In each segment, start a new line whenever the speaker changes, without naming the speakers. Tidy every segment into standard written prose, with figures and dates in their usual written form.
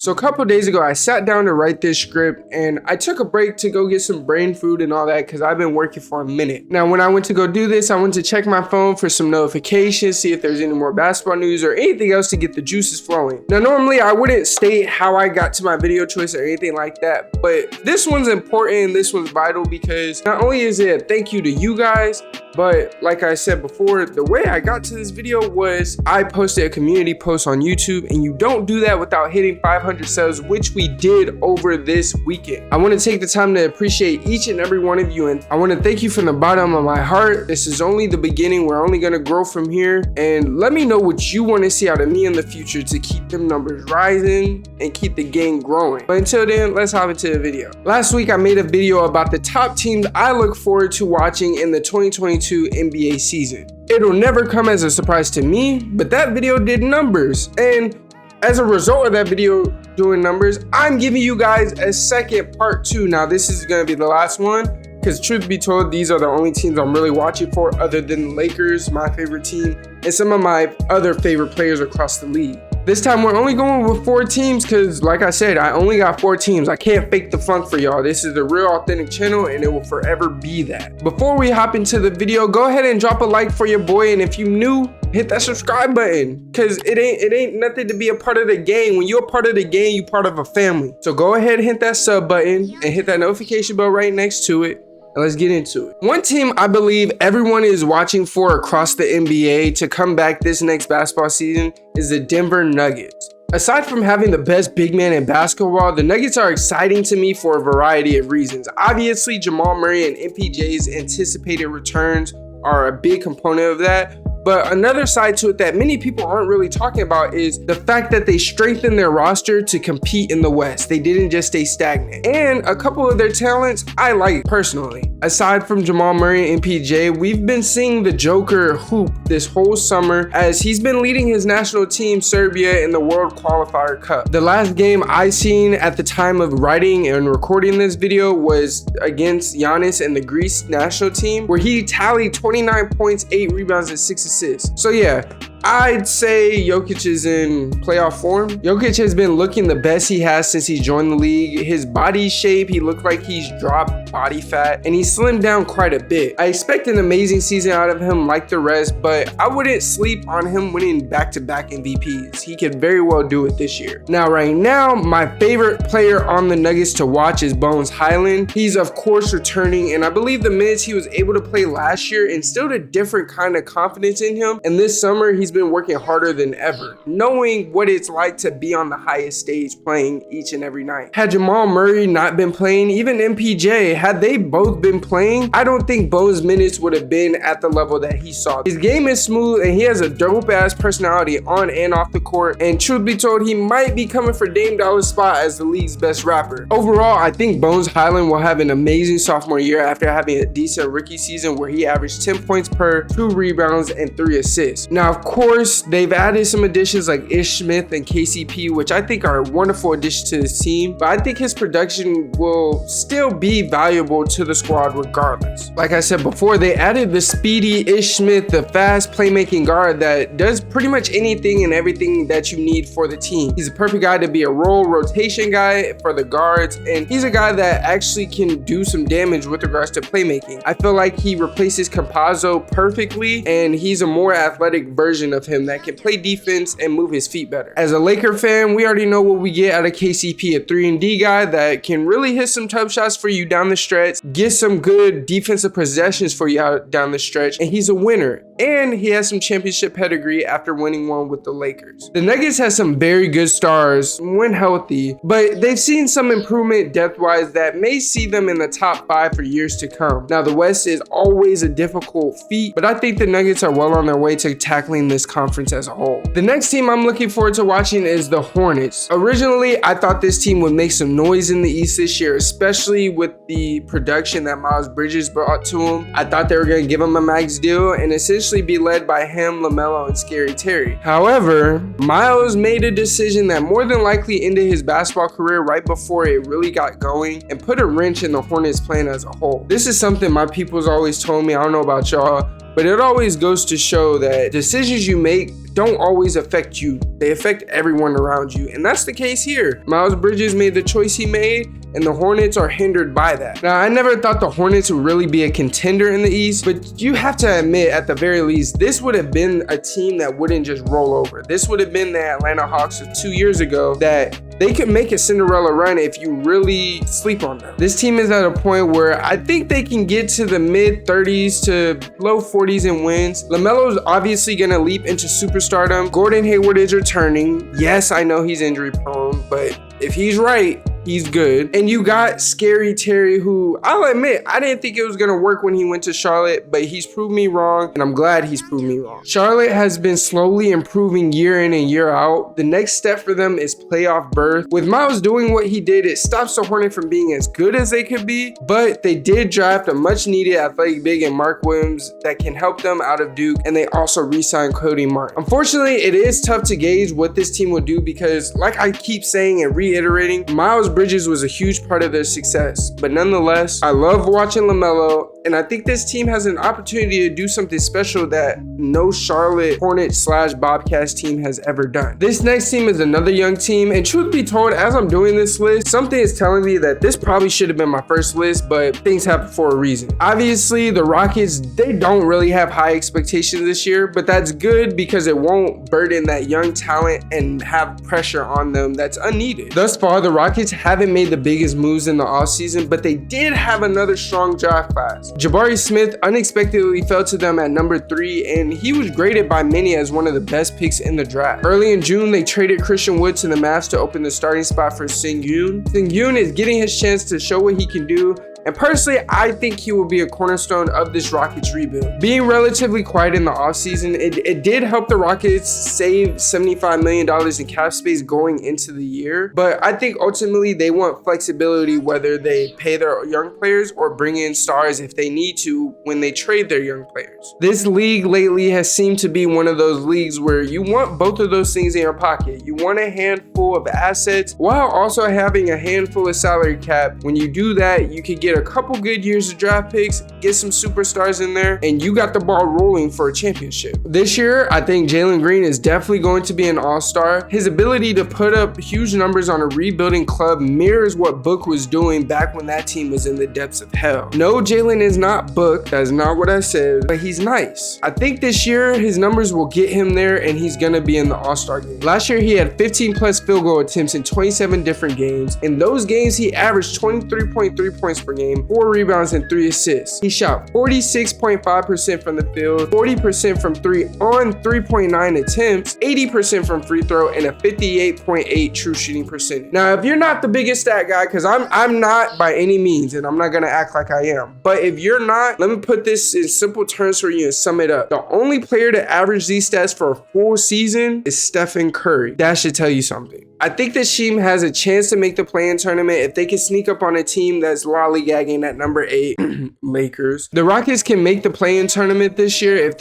So a couple days ago, I sat down to write this script and I took a break to go get some brain food and all that because I've been working for a minute. Now, when I went to go do this, I went to check my phone for some notifications, see if there's any more basketball news or anything else to get the juices flowing. Now, normally I wouldn't state how I got to my video choice or anything like that, but this one's important and this one's vital because not only is it a thank you to you guys, but like I said before, the way I got to this video was I posted a community post on YouTube, and you don't do that without hitting 500 subs, which we did over this weekend. I want to take the time to appreciate each and every one of you, and I want to thank you from the bottom of my heart. This is only the beginning. We're only going to grow from here, and let me know what you want to see out of me in the future to keep them numbers rising and keep the game growing. But until then, let's hop into the video. Last week, I made a video about the top teams I look forward to watching in the 2022 NBA season. It'll never come as a surprise to me, but that video did numbers, and as a result of that video doing numbers, I'm giving you guys a second part 2. Now this is going to be the last one because truth be told, these are the only teams I'm really watching for other than the Lakers, my favorite team, and some of my other favorite players across the league. This time we're only going with 4 teams because, like I said, I only got 4 teams. I can't fake the funk for y'all. This is the real authentic channel and it will forever be that. Before we hop into the video, go ahead and drop a like for your boy, and if you new, hit that subscribe button because it ain't nothing to be a part of the game. When you're a part of the game, you're part of a family. So go ahead and hit that sub button and hit that notification bell right next to it. Let's get into it. One team I believe everyone is watching for across the NBA to come back this next basketball season is the Denver Nuggets. Aside from having the best big man in basketball, the Nuggets are exciting to me for a variety of reasons. Obviously, Jamal Murray and MPJ's anticipated returns are a big component of that. But another side to it that many people aren't really talking about is the fact that they strengthened their roster to compete in the West. They didn't just stay stagnant. And a couple of their talents I like personally. Aside from Jamal Murray and MPJ, we've been seeing the Joker hoop this whole summer as he's been leading his national team, Serbia, in the World Qualifier Cup. The last game I seen at the time of writing and recording this video was against Giannis and the Greece national team, where he tallied 29 points, 8 rebounds, and 6 assists. So yeah, I'd say Jokic is in playoff form. Jokic has been looking the best he has since he joined the league. His body shape, he looked like he's dropped body fat and he slimmed down quite a bit. I expect an amazing season out of him like the rest, but I wouldn't sleep on him winning back-to-back MVPs. He could very well do it this year. Now, right now, my favorite player on the Nuggets to watch is Bones Hyland. He's of course returning, and I believe the minutes he was able to play last year instilled a different kind of confidence in him, and this summer he's been working harder than ever, knowing what it's like to be on the highest stage playing each and every night. Had Jamal Murray not been playing, even MPJ, had they both been playing, I don't think Bo's minutes would have been at the level that he saw. His game is smooth and he has a dope ass personality on and off the court, and truth be told, he might be coming for Dame Dollar's spot as the league's best rapper. Overall, I think Bones Hyland will have an amazing sophomore year after having a decent rookie season where he averaged 10 points per, 2 rebounds, and 3 assists. Now, of course, they've added some additions like Ish Smith and KCP, which I think are a wonderful addition to this team, but I think his production will still be valuable to the squad regardless. Like I said before, they added the speedy Ish Smith, the fast playmaking guard that does pretty much anything and everything that you need for the team. He's a perfect guy to be a rotation guy for the guards, and he's a guy that actually can do some damage with regards to playmaking. I feel like he replaces Campazzo perfectly, and he's a more athletic version of him that can play defense and move his feet better. As a Laker fan, we already know what we get out of KCP, a 3-and-D guy that can really hit some tough shots for you down the stretch, get some good defensive possessions for you out down the stretch, and he's a winner. And he has some championship pedigree after winning one with the Lakers. The Nuggets has some very good stars when healthy, but they've seen some improvement depth-wise that may see them in the top 5 for years to come. Now, the West is always a difficult feat, but I think the Nuggets are well on their way to tackling this conference as a whole. The next team I'm looking forward to watching is the Hornets. Originally, I thought this team would make some noise in the East this year, especially with the production that Miles Bridges brought to him. I thought they were going to give him a max deal and essentially be led by him, LaMelo, and Scary Terry. However, Miles made a decision that more than likely ended his basketball career right before it really got going and put a wrench in the Hornets plan as a whole. This is something my people's always told me. I don't know about y'all, but it always goes to show that decisions you make don't always affect you. They affect everyone around you. And that's the case here. Miles Bridges made the choice he made, and the Hornets are hindered by that. Now, I never thought the Hornets would really be a contender in the East, but you have to admit, at the very least, this would have been a team that wouldn't just roll over. This would have been the Atlanta Hawks of 2 years ago that they could make a Cinderella run if you really sleep on them. This team is at a point where I think they can get to the mid 30s to low 40s in wins. LaMelo's obviously going to leap into superstardom. Gordon Hayward is returning. Yes, I know he's injury prone, but if he's right, he's good. And you got Scary Terry, who I'll admit, I didn't think it was going to work when he went to Charlotte, but he's proved me wrong, and I'm glad he's proved me wrong. Charlotte has been slowly improving year in and year out. The next step for them is playoff berth. With Miles doing what he did, it stops the Hornets from being as good as they could be, but they did draft a much needed athletic big in Mark Williams that can help them out of Duke, and they also re-signed Cody Martin. Unfortunately, it is tough to gauge what this team will do because, like I keep saying and reiterating, Miles Bridges was a huge part of their success, but nonetheless, I love watching LaMelo, and I think this team has an opportunity to do something special that no Charlotte Hornets / Bobcats team has ever done. This next team is another young team, and truth be told, as I'm doing this list, something is telling me that this probably should have been my first list, but things happen for a reason. Obviously, the Rockets, they don't really have high expectations this year, but that's good because it won't burden that young talent and have pressure on them that's unneeded. Thus far, the Rockets haven't made the biggest moves in the offseason, but they did have another strong draft class. Jabari Smith unexpectedly fell to them at number 3, and he was graded by many as one of the best picks in the draft. Early in June, they traded Christian Wood to the Mavs to open the starting spot for Sengun. Sengun is getting his chance to show what he can do, and personally, I think he will be a cornerstone of this Rockets rebuild. Being relatively quiet in the offseason, it did help the Rockets save $75 million in cap space going into the year, but I think ultimately they want flexibility whether they pay their young players or bring in stars if they need to when they trade their young players. This league lately has seemed to be one of those leagues where you want both of those things in your pocket. You want a handful of assets while also having a handful of salary cap. When you do that, you can get a couple good years of draft picks, get some superstars in there, and you got the ball rolling for a championship. This year, I think Jalen Green is definitely going to be an all-star. His ability to put up huge numbers on a rebuilding club mirrors what Book was doing back when that team was in the depths of hell. No, Jalen is not Book, that's not what I said, but he's nice. I think this year his numbers will get him there and he's gonna be in the all-star game. Last year he had 15 plus field goal attempts in 27 different games. In those games he averaged 23.3 points per game, 4 rebounds and 3 assists. He shot 46.5% from the field, 40% from 3 on 3.9 attempts, 80% from free throw, and a 58.8 true shooting percentage. Now, if you're not the biggest stat guy, because I'm not by any means, and I'm not gonna act like I am, but if you're not, let me put this in simple terms for you and sum it up. The only player to average these stats for a full season is Stephen Curry. That should tell you something. I think this team has a chance to make the play-in tournament if they can sneak up on a team that's lollygagging at number 8, Lakers. The Rockets can make the play-in tournament this year if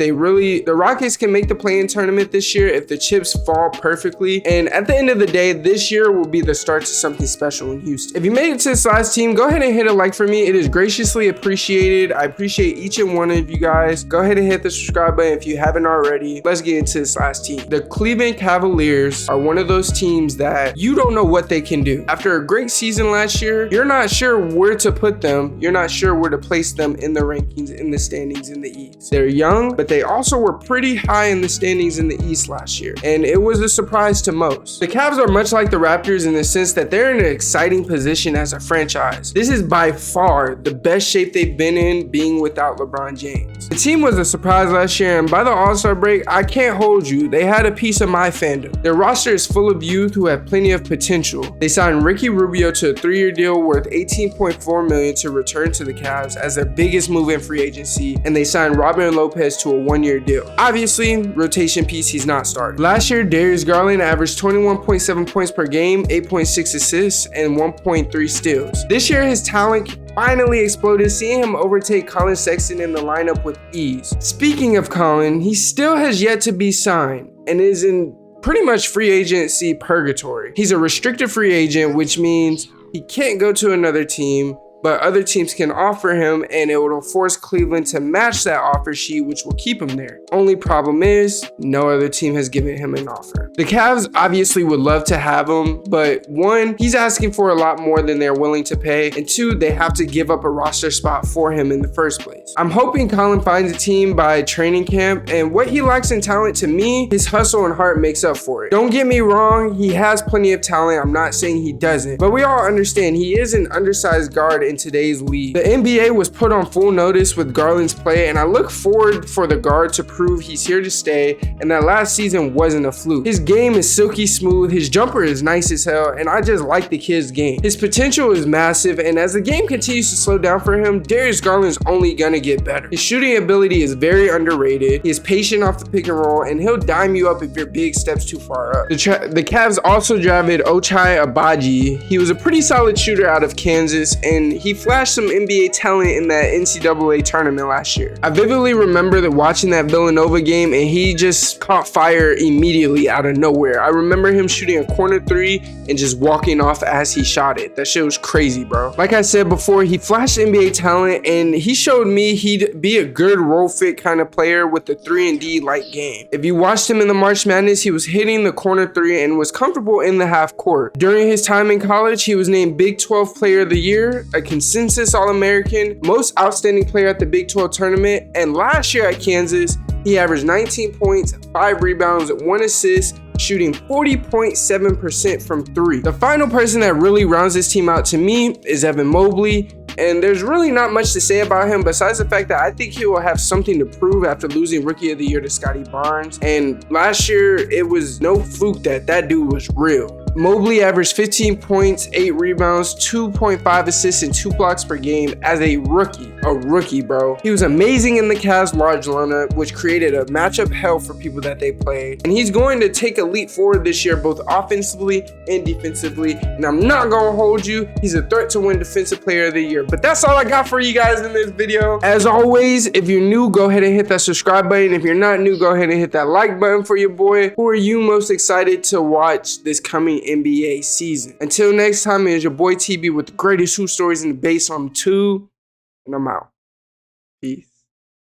the chips fall perfectly. And at the end of the day, this year will be the start to something special in Houston. If you made it to this last team, go ahead and hit a like for me. It is graciously appreciated. I appreciate each and one of you guys. Go ahead and hit the subscribe button if you haven't already. Let's get into this last team. The Cleveland Cavaliers are one of those teams that you don't know what they can do. After a great season last year, you're not sure where to put them. You're not sure where to place them in the rankings, in the standings in the East. They're young, but they also were pretty high in the standings in the East last year, and it was a surprise to most. The Cavs are much like the Raptors in the sense that they're in an exciting position as a franchise. This is by far the best shape they've been in, being without LeBron James. The team was a surprise last year, and by the All-Star break, I can't hold you. They had a piece of my fandom. Their roster is full of youth who have plenty of potential. They signed Ricky Rubio to a 3-year deal worth $18.4 million to return to the Cavs as their biggest move in free agency, and they signed Robin Lopez to a 1-year deal. Obviously, rotation piece, he's not starting. Last year, Darius Garland averaged 21.7 points per game, 8.6 assists, and 1.3 steals. This year, his talent finally exploded, seeing him overtake Colin Sexton in the lineup with ease. Speaking of Colin, he still has yet to be signed and is in pretty much free agency purgatory. He's a restricted free agent, which means he can't go to another team. but other teams can offer him, and it will force Cleveland to match that offer sheet, which will keep him there. Only problem is, no other team has given him an offer. The Cavs obviously would love to have him, but one, he's asking for a lot more than they're willing to pay, and two, they have to give up a roster spot for him in the first place. I'm hoping Colin finds a team by training camp, and what he lacks in talent, to me, his hustle and heart makes up for it. Don't get me wrong, he has plenty of talent, I'm not saying he doesn't, but we all understand he is an undersized guard in today's league. The NBA was put on full notice with Garland's play, and I look forward for the guard to prove he's here to stay and that last season wasn't a fluke. His game is silky smooth, his jumper is nice as hell, and I just like the kid's game. His potential is massive, and as the game continues to slow down for him, Darius Garland's only gonna get better. His shooting ability is very underrated, he is patient off the pick and roll, and he'll dime you up if your big steps too far up. The Cavs also drafted Ochai Agbaji. He was a pretty solid shooter out of Kansas, and he flashed some NBA talent in that NCAA tournament last year. I vividly remember watching that Villanova game, and he just caught fire immediately out of nowhere. I remember him shooting a corner three and just walking off as he shot it. That shit was crazy, bro. Like I said before, he flashed NBA talent, and he showed me he'd be a good role fit kind of player with the 3-and-D light game. If you watched him in the March Madness, he was hitting the corner three and was comfortable in the half court. During his time in college, he was named Big 12 Player of the Year, a consensus All-American, most outstanding player at the Big 12 tournament, and last year at Kansas, he averaged 19 points, 5 rebounds, 1 assist, shooting 40.7% from three. The final person that really rounds this team out to me is Evan Mobley. And there's really not much to say about him besides the fact that I think he will have something to prove after losing Rookie of the Year to Scotty Barnes. And last year, it was no fluke that dude was real. Mobley averaged 15 points, 8 rebounds, 2.5 assists, and 2 blocks per game as a rookie. A rookie, bro. He was amazing in the Cavs' large lineup, which created a matchup hell for people that they played. And he's going to take a leap forward this year, both offensively and defensively. And I'm not going to hold you. He's a threat to win Defensive Player of the Year. But that's all I got for you guys in this video. As always, if you're new, go ahead and hit that subscribe button. If you're not new, go ahead and hit that like button for your boy. Who are you most excited to watch this coming NBA season? Until next time, it is your boy TB with the greatest hoop stories in the base on 2, and I'm out. Peace.